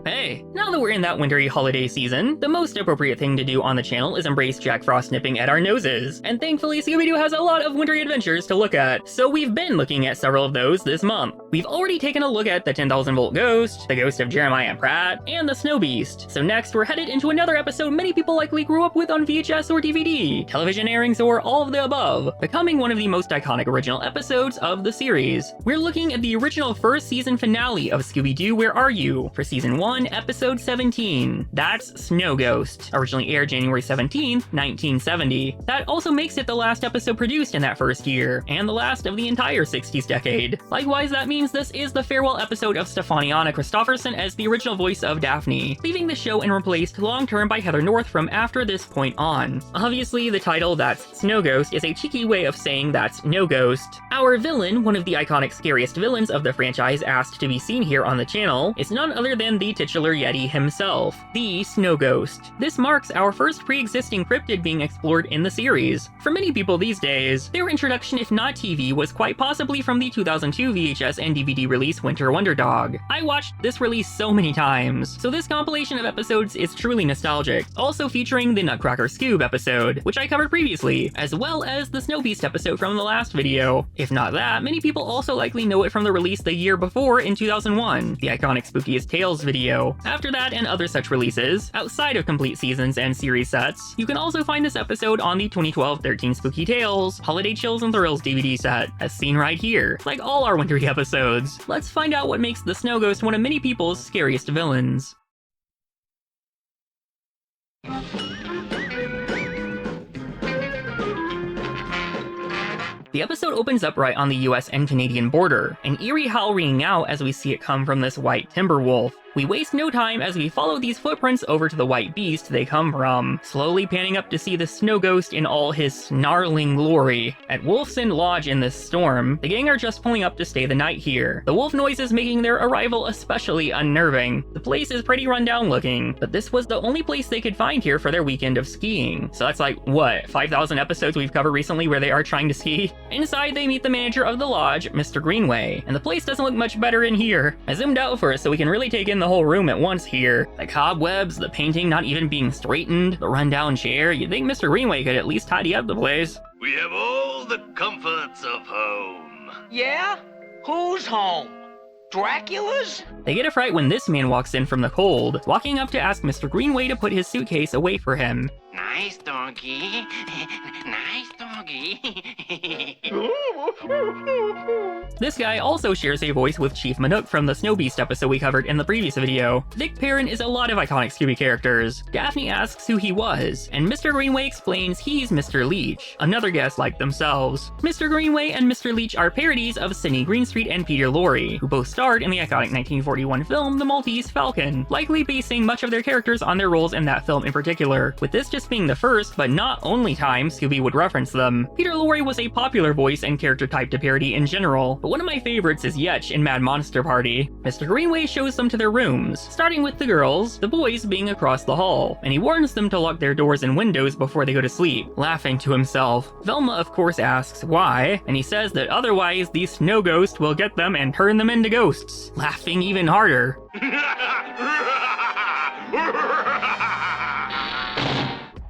Hey, now that we're in that wintry holiday season, the most appropriate thing to do on the channel is embrace Jack Frost nipping at our noses. And thankfully, Scooby-Doo has a lot of wintry adventures to look at, so we've been looking at several of those this month. We've already taken a look at the 10,000 Volt Ghost, the Ghost of Jeremiah Pratt, and the Snow Beast. So next, we're headed into another episode many people likely grew up with on VHS or DVD, television airings, or all of the above, becoming one of the most iconic original episodes of the series. We're looking at the original first season finale of Scooby-Doo Where Are You? For season 1, episode 17. That's Snow Ghost, originally aired January 17, 1970. That also makes it the last episode produced in that first year, and the last of the entire 60s decade. Likewise, that means this is the farewell episode of Stefaniana Christofferson as the original voice of Daphne, leaving the show and replaced long-term by Heather North from after this point on. Obviously, the title, That's Snow Ghost, is a cheeky way of saying that's no ghost. Our villain, one of the iconic Scariest villains of the franchise asked to be seen here on the channel, is none other than the titular Yeti himself, the Snow Ghost. This marks our first pre-existing cryptid being explored in the series. For many people these days, their introduction, if not TV, was quite possibly from the 2002 VHS and DVD release Winter Wonder Dog. I watched this release so many times, so this compilation of episodes is truly nostalgic, also featuring the Nutcracker Scoob episode, which I covered previously, as well as the Snow Beast episode from the last video. If not that, many people also likely know it from the release the year before in 2001, the iconic Spookiest Tales video. After that and other such releases, outside of complete seasons and series sets, you can also find this episode on the 2012 13 Spooky Tales Holiday Chills and Thrills DVD set, as seen right here. Like all our wintry episodes, let's find out what makes the Snow Ghost one of many people's scariest villains. The episode opens up right on the US and Canadian border, an eerie howl ringing out as we see it come from this white timber wolf. We waste no time as we follow these footprints over to the white beast they come from, slowly panning up to see the Snow Ghost in all his snarling glory. At Wolfson Lodge in this storm, the gang are just pulling up to stay the night here, the wolf noises making their arrival especially unnerving. The place is pretty rundown looking, but this was the only place they could find here for their weekend of skiing. So that's like, what, 5,000 episodes we've covered recently where they are trying to ski? Inside, they meet the manager of the lodge, Mr. Greenway, and the place doesn't look much better in here. I zoomed out first so we can really take in the whole room at once here. The cobwebs, the painting not even being straightened, the rundown chair. You'd think Mr. Greenway could at least tidy up the place. We have all the comforts of home. Yeah? Who's home? Dracula's? They get a fright when this man walks in from the cold, walking up to ask Mr. Greenway to put his suitcase away for him. Nice doggy. Nice doggy. This guy also shares a voice with Chief Manook from the Snow Beast episode we covered in the previous video. Vic Perrin is a lot of iconic Scooby characters. Daphne asks who he was, and Mr. Greenway explains he's Mr. Leech, another guest like themselves. Mr. Greenway and Mr. Leech are parodies of Sidney Greenstreet and Peter Lorre, who both starred in the iconic 1941 film The Maltese Falcon, likely basing much of their characters on their roles in that film in particular, with this just being the first, but not only time Scooby would reference them. Peter Lorre was a popular voice and character type to parody in general, but one of my favorites is Yetch in Mad Monster Party. Mr. Greenway shows them to their rooms, starting with the girls, the boys being across the hall, and he warns them to lock their doors and windows before they go to sleep, laughing to himself. Velma of course asks why, and he says that otherwise the Snow Ghost will get them and turn them into ghosts, laughing even harder.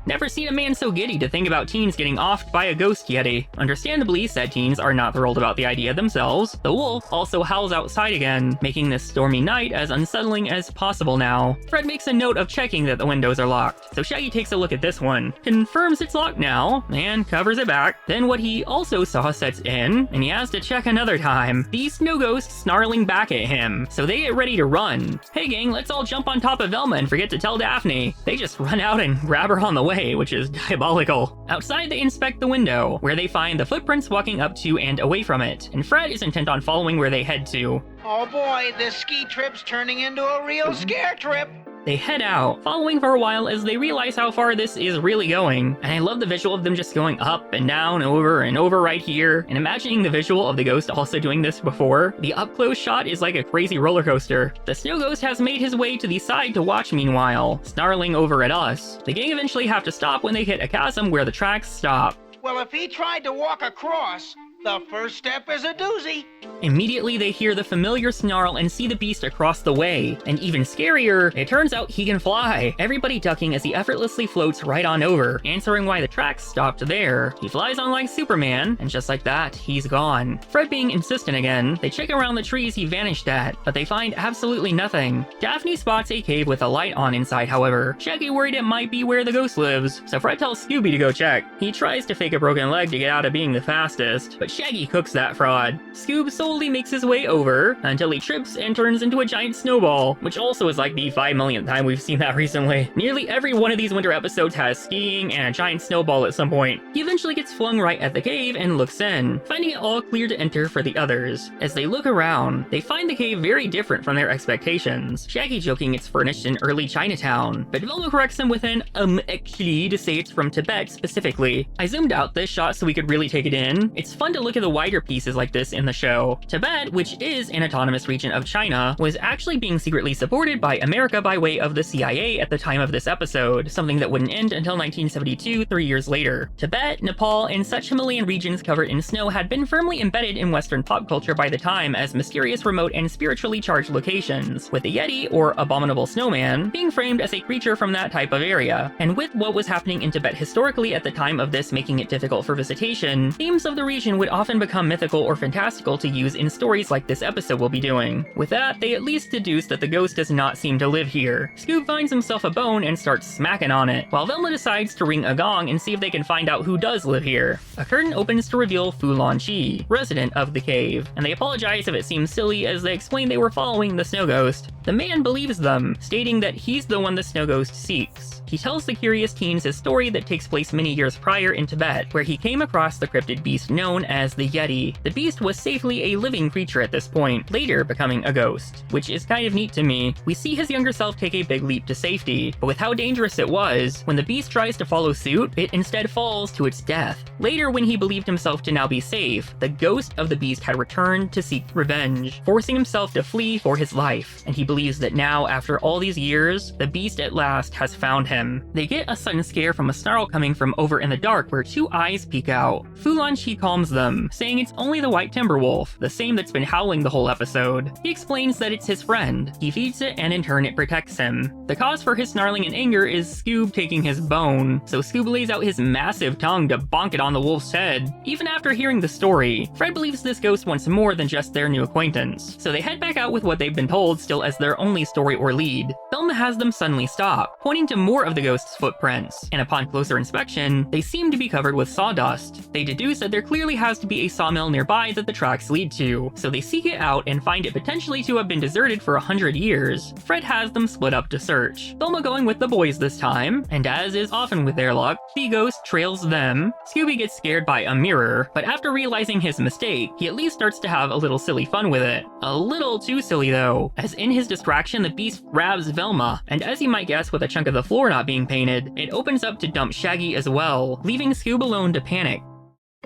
Never seen a man so giddy to think about teens getting offed by a ghost yeti. Understandably, said teens are not thrilled about the idea themselves. The wolf also howls outside again, making this stormy night as unsettling as possible now. Fred makes a note of checking that the windows are locked, so Shaggy takes a look at this one, confirms it's locked now, and covers it back. Then what he also saw sets in, and he has to check another time. The Snow Ghost snarling back at him, so they get ready to run. Hey gang, let's all jump on top of Velma and forget to tell Daphne. They just run out and grab her on the way, which is diabolical. Outside, they inspect the window, where they find the footprints walking up to and away from it, and Fred is intent on following where they head to. Oh boy, this ski trip's turning into a real scare trip. They head out, following for a while as they realize how far this is really going. And I love the visual of them just going up and down, over and over right here, and imagining the visual of the ghost also doing this before. The up-close shot is like a crazy roller coaster. The Snow Ghost has made his way to the side to watch meanwhile, snarling over at us. The gang eventually have to stop when they hit a chasm where the tracks stop. Well, if he tried to walk across, The first step is a doozy. Immediately, they hear the familiar snarl and see the beast across the way. And even scarier, it turns out he can fly. Everybody ducking as he effortlessly floats right on over, answering why the tracks stopped there. He flies on like Superman, and just like that, he's gone. Fred being insistent again, they check around the trees he vanished at, but they find absolutely nothing. Daphne spots a cave with a light on inside, however. Shaggy worried it might be where the ghost lives, so Fred tells Scooby to go check. He tries to fake a broken leg to get out of being the fastest, but Shaggy cooks that fraud. Scoob slowly makes his way over until he trips and turns into a giant snowball, which also is like the 5 millionth time we've seen that recently. Nearly every one of these winter episodes has skiing and a giant snowball at some point. He eventually gets flung right at the cave and looks in, finding it all clear to enter for the others. As they look around, they find the cave very different from their expectations. Shaggy joking it's furnished in early Chinatown, but Velma corrects him with an actually to say it's from Tibet specifically. I zoomed out this shot so we could really take it in. It's fun to look at the wider pieces like this in the show. Tibet, which is an autonomous region of China, was actually being secretly supported by America by way of the CIA at the time of this episode, something that wouldn't end until 1972, 3 years later. Tibet, Nepal, and such Himalayan regions covered in snow had been firmly embedded in Western pop culture by the time as mysterious, remote, and spiritually charged locations, with the Yeti, or Abominable Snowman, being framed as a creature from that type of area. And with what was happening in Tibet historically at the time of this making it difficult for visitation, themes of the region would often become mythical or fantastical to use in stories like this episode will be doing. With that, they at least deduce that the ghost does not seem to live here. Scoob finds himself a bone and starts smacking on it, while Velma decides to ring a gong and see if they can find out who does live here. A curtain opens to reveal Fu Lan Chi, resident of the cave, and they apologize if it seems silly as they explain they were following the snow ghost. The man believes them, stating that he's the one the snow ghost seeks. He tells the curious teens his story that takes place many years prior in Tibet, where he came across the cryptid beast known as the Yeti. The beast was safely a living creature at this point, later becoming a ghost, which is kind of neat to me. We see his younger self take a big leap to safety, but with how dangerous it was, when the beast tries to follow suit, it instead falls to its death. Later, when he believed himself to now be safe, the ghost of the beast had returned to seek revenge, forcing himself to flee for his life, and he believes that now, after all these years, the beast at last has found him. They get a sudden scare from a snarl coming from over in the dark where two eyes peek out. Fu Lan Chi calms them, saying it's only the white timber wolf, the same that's been howling the whole episode. He explains that it's his friend. He feeds it and in turn it protects him. The cause for his snarling and anger is Scoob taking his bone, so Scoob lays out his massive tongue to bonk it on the wolf's head. Even after hearing the story, Fred believes this ghost wants more than just their new acquaintance, so they head back out with what they've been told still as their only story or lead. Velma has them suddenly stop, pointing to more of the ghost's footprints, and upon closer inspection, they seem to be covered with sawdust. They deduce that there clearly has to be a sawmill nearby that the tracks lead to, so they seek it out and find it potentially to have been deserted for 100 years. Fred has them split up to search, Velma going with the boys this time, and as is often with their luck, the ghost trails them. Scooby gets scared by a mirror, but after realizing his mistake, he at least starts to have a little silly fun with it. A little too silly though, as in his distraction the beast grabs Velma, and as you might guess with a chunk of the floor not being painted, it opens up to dump Shaggy as well, leaving Scoob alone to panic.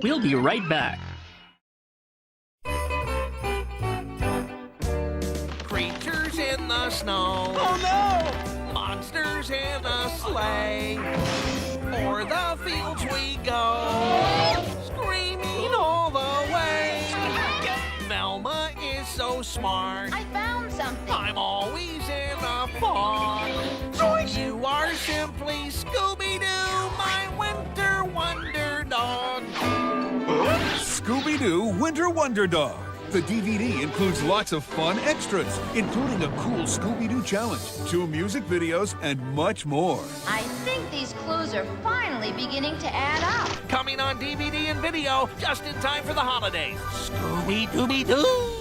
We'll be right back. Creatures in the snow. Oh no! Monsters in a sleigh. O'er the fields we go, screaming all the way. Velma is so smart. I found something. I'm always in a fog. You are simply Scooby-Doo, my winter wonder dog. Scooby-Doo Winter Wonder Dog. The DVD includes lots of fun extras, including a cool Scooby-Doo challenge, 2 music videos, and much more. I think these clues are finally beginning to add up. Coming on DVD and video just in time for the holidays. Scooby-Dooby-Doo.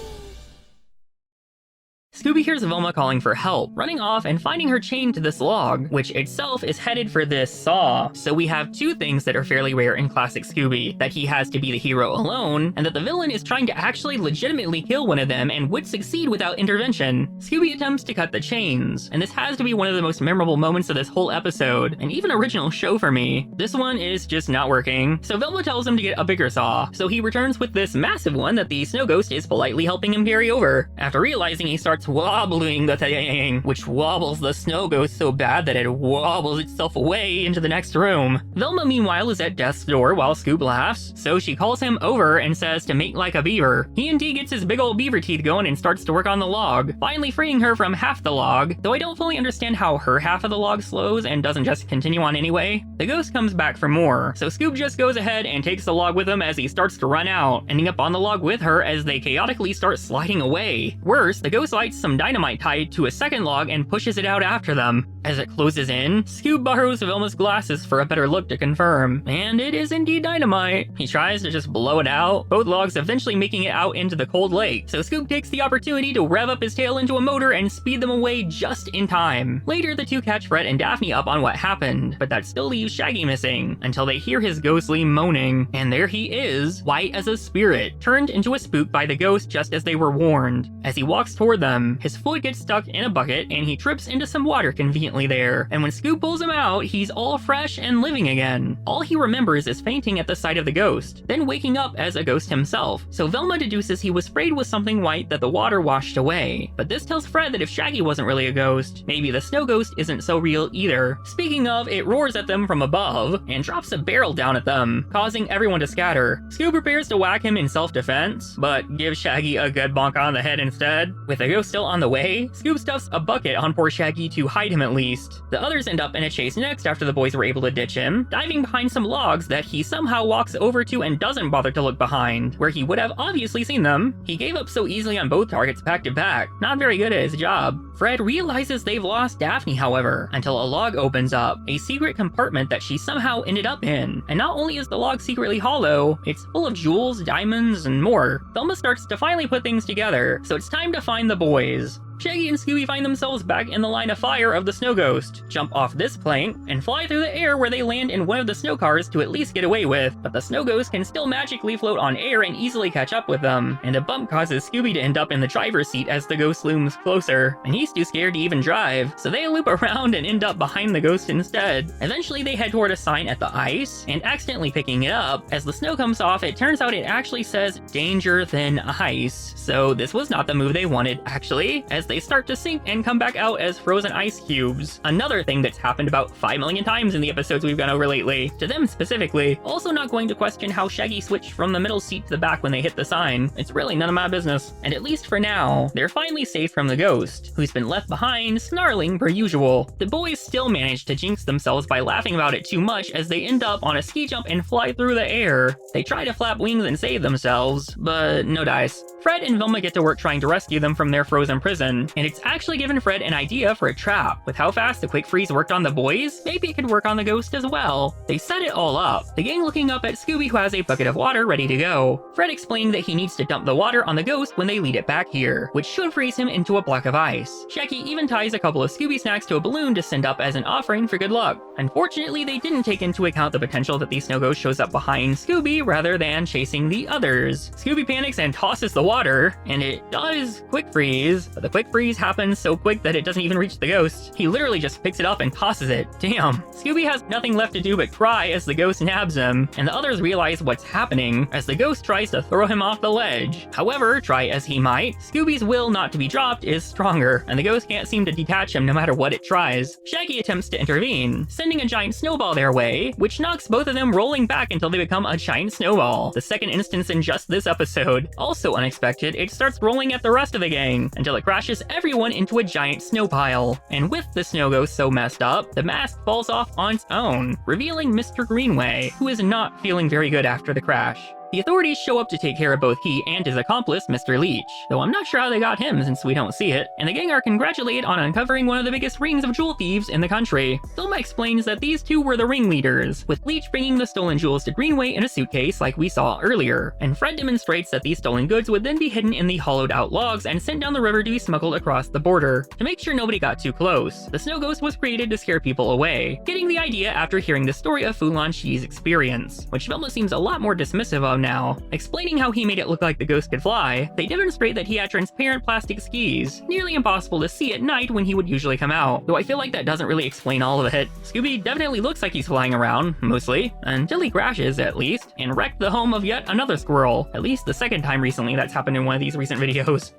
Scooby hears Velma calling for help, running off and finding her chained to this log, which itself is headed for this saw. So we have 2 things that are fairly rare in classic Scooby, that he has to be the hero alone, and that the villain is trying to actually legitimately kill one of them and would succeed without intervention. Scooby attempts to cut the chains, and this has to be one of the most memorable moments of this whole episode, and even original show for me. This one is just not working, so Velma tells him to get a bigger saw, so he returns with this massive one that the snow ghost is politely helping him carry over. After realizing he starts wobbling the thing, which wobbles the snow ghost so bad that it wobbles itself away into the next room. Velma, meanwhile, is at Death's door while Scoob laughs, so she calls him over and says to make like a beaver. He indeed gets his big old beaver teeth going and starts to work on the log, finally freeing her from half the log, though I don't fully understand how her half of the log slows and doesn't just continue on anyway. The ghost comes back for more, so Scoob just goes ahead and takes the log with him as he starts to run out, ending up on the log with her as they chaotically start sliding away. Worse, the ghost lights some dynamite tied to a second log and pushes it out after them. As it closes in, Scoob borrows Velma's glasses for a better look to confirm, and it is indeed dynamite. He tries to just blow it out, both logs eventually making it out into the cold lake, so Scoob takes the opportunity to rev up his tail into a motor and speed them away just in time. Later, the two catch Fred and Daphne up on what happened, but that still leaves Shaggy missing, until they hear his ghostly moaning. And there he is, white as a spirit, turned into a spook by the ghost just as they were warned. As he walks toward them, his foot gets stuck in a bucket and he trips into some water conveniently there, and when Scoob pulls him out, he's all fresh and living again. All he remembers is fainting at the sight of the ghost, then waking up as a ghost himself, so Velma deduces he was sprayed with something white that the water washed away. But this tells Fred that if Shaggy wasn't really a ghost, maybe the snow ghost isn't so real either. Speaking of, it roars at them from above and drops a barrel down at them, causing everyone to scatter. Scoob prepares to whack him in self-defense, but gives Shaggy a good bonk on the head instead. With the ghost still on the way, Scoob stuffs a bucket on poor Shaggy to hide him at least. The others end up in a chase next after the boys were able to ditch him, diving behind some logs that he somehow walks over to and doesn't bother to look behind, where he would have obviously seen them. He gave up so easily on both targets back to back, not very good at his job. Fred realizes they've lost Daphne, however, until a log opens up, a secret compartment that she somehow ended up in. And not only is the log secretly hollow, it's full of jewels, diamonds, and more. Velma starts to finally put things together, so it's time to find the boys. Shaggy and Scooby find themselves back in the line of fire of the snow ghost, jump off this plank, and fly through the air where they land in one of the snow cars to at least get away with, but the snow ghost can still magically float on air and easily catch up with them, and a bump causes Scooby to end up in the driver's seat as the ghost looms closer, and he's too scared to even drive, so they loop around and end up behind the ghost instead. Eventually they head toward a sign at the ice, and accidentally picking it up. As the snow comes off, it turns out it actually says danger thin ice, so this was not the move they wanted actually, as they start to sink and come back out as frozen ice cubes. Another thing that's happened about 5 million times in the episodes we've gone over lately, to them specifically. Also not going to question how Shaggy switched from the middle seat to the back when they hit the sign. It's really none of my business. And at least for now, they're finally safe from the ghost, who's been left behind, snarling per usual. The boys still manage to jinx themselves by laughing about it too much as they end up on a ski jump and fly through the air. They try to flap wings and save themselves, but no dice. Fred and Velma get to work trying to rescue them from their frozen prison, and it's actually given Fred an idea for a trap. With how fast the quick freeze worked on the boys, maybe it could work on the ghost as well. They set it all up, the gang looking up at Scooby, who has a bucket of water ready to go. Fred explaining that he needs to dump the water on the ghost when they lead it back here, which should freeze him into a block of ice. Shaggy even ties a couple of Scooby snacks to a balloon to send up as an offering for good luck. Unfortunately, they didn't take into account the potential that the snow ghost shows up behind Scooby rather than chasing the others. Scooby panics and tosses the water, and it does quick freeze, but the quick freeze happens so quick that it doesn't even reach the ghost. He literally just picks it up and tosses it. Damn. Scooby has nothing left to do but cry as the ghost nabs him, and the others realize what's happening as the ghost tries to throw him off the ledge. However, try as he might, Scooby's will not to be dropped is stronger, and the ghost can't seem to detach him no matter what it tries. Shaggy attempts to intervene, sending a giant snowball their way, which knocks both of them rolling back until they become a giant snowball. The second instance in just this episode. Also unexpected, it starts rolling at the rest of the gang until it crashes everyone into a giant snow pile. And with the snow ghost so messed up, the mask falls off on its own, revealing Mr. Greenway, who is not feeling very good after the crash. The authorities show up to take care of both he and his accomplice, Mr. Leech, though I'm not sure how they got him since we don't see it, and the gang are congratulated on uncovering one of the biggest rings of jewel thieves in the country. Thelma explains that these two were the ringleaders, with Leech bringing the stolen jewels to Greenway in a suitcase like we saw earlier, and Fred demonstrates that these stolen goods would then be hidden in the hollowed out logs and sent down the river to be smuggled across the border. To make sure nobody got too close, the snow ghost was created to scare people away, getting the idea after hearing the story of Fulon Shi's experience, which Velma seems a lot more dismissive of now. Explaining how he made it look like the ghost could fly, they demonstrate that he had transparent plastic skis, nearly impossible to see at night when he would usually come out, though I feel like that doesn't really explain all of it. Scooby definitely looks like he's flying around, mostly, until he crashes at least, and wrecked the home of yet another squirrel, at least the second time recently that's happened in one of these recent videos.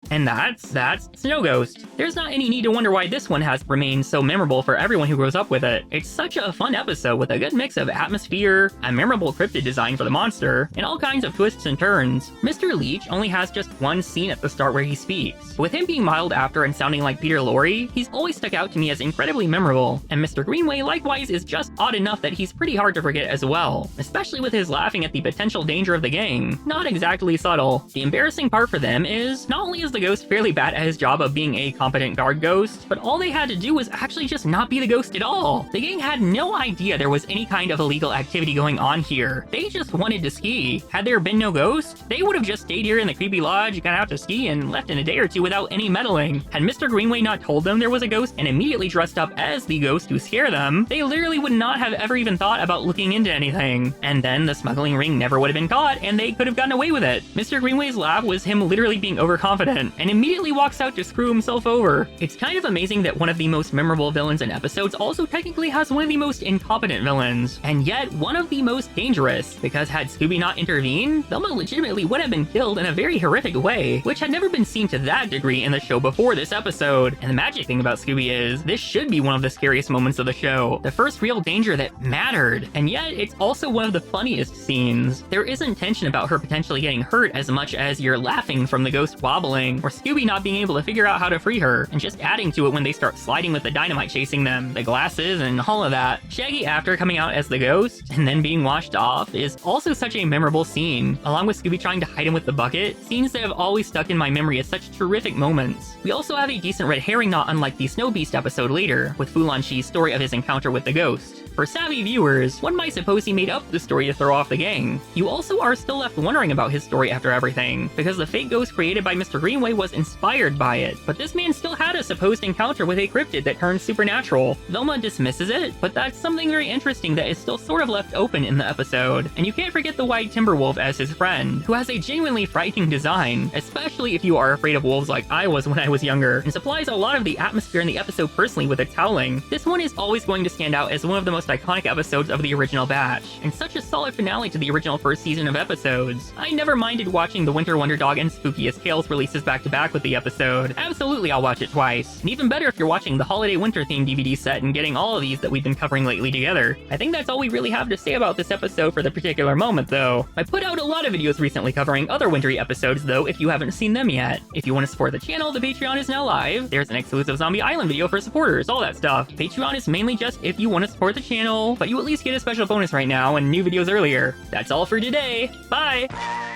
And that's Snow Ghost. There's not any need to wonder why this one has remained so memorable for everyone who grows up with it. It's such a fun episode with a good mix of atmosphere, a memorable cryptid design for the monster, and all kinds of twists and turns. Mr. Leech only has just one scene at the start where he speaks. With him being modeled after and sounding like Peter Lorre, he's always stuck out to me as incredibly memorable, and Mr. Greenway likewise is just odd enough that he's pretty hard to forget as well, especially with his laughing at the potential danger of the gang. Not exactly subtle. The embarrassing part for them is, not only is the ghost fairly bad at his job of being a competent guard ghost, but all they had to do was actually just not be the ghost at all. The gang had no idea there was any kind of illegal activity going on here. They just wanted to ski. Had there been no ghost, they would have just stayed here in the creepy lodge, got out to ski, and left in a day or two without any meddling. Had Mr. Greenway not told them there was a ghost and immediately dressed up as the ghost to scare them, they literally would not have ever even thought about looking into anything. And then the smuggling ring never would have been caught, and they could have gotten away with it. Mr. Greenway's laugh was him literally being overconfident, and immediately walks out to screw himself over. It's kind of amazing that one of the most memorable villains in episodes also technically has one of the most incompetent villains, and yet one of the most dangerous, because had Scooby not intervened, Velma legitimately would have been killed in a very horrific way, which had never been seen to that degree in the show before this episode. And the magic thing about Scooby is, this should be one of the scariest moments of the show, the first real danger that mattered, and yet it's also one of the funniest scenes. There isn't tension about her potentially getting hurt as much as you're laughing from the ghost wobbling, or Scooby not being able to figure out how to free her, and just adding to it when they start sliding with the dynamite chasing them, the glasses, and all of that. Shaggy after coming out as the ghost, and then being washed off, is also such a memorable scene, along with Scooby trying to hide him with the bucket, scenes that have always stuck in my memory as such terrific moments. We also have a decent red herring not unlike the Snow Beast episode later, with Fulanchi's story of his encounter with the ghost. For savvy viewers, one might suppose he made up the story to throw off the gang. You also are still left wondering about his story after everything, because the fake ghost created by Mr. Greenway was inspired by it, but this man still had a supposed encounter with a cryptid that turned supernatural. Velma dismisses it, but that's something very interesting that is still sort of left open in the episode. And you can't forget the White Timberwolf as his friend, who has a genuinely frightening design, especially if you are afraid of wolves like I was when I was younger, and supplies a lot of the atmosphere in the episode personally with its howling. This one is always going to stand out as one of the most iconic episodes of the original batch, and such a solid finale to the original first season of episodes. I never minded watching the Winter Wonder Dog and Spookiest Tales releases back to back with the episode. Absolutely, I'll watch it twice. And even better if you're watching the Holiday Winter themed DVD set and getting all of these that we've been covering lately together. I think that's all we really have to say about this episode for the particular moment, though. I put out a lot of videos recently covering other wintry episodes, though, if you haven't seen them yet. If you want to support the channel, the Patreon is now live. There's an exclusive Zombie Island video for supporters, all that stuff. Patreon is mainly just if you want to support the channel, but you at least get a special bonus right now and new videos earlier. That's all for today. Bye!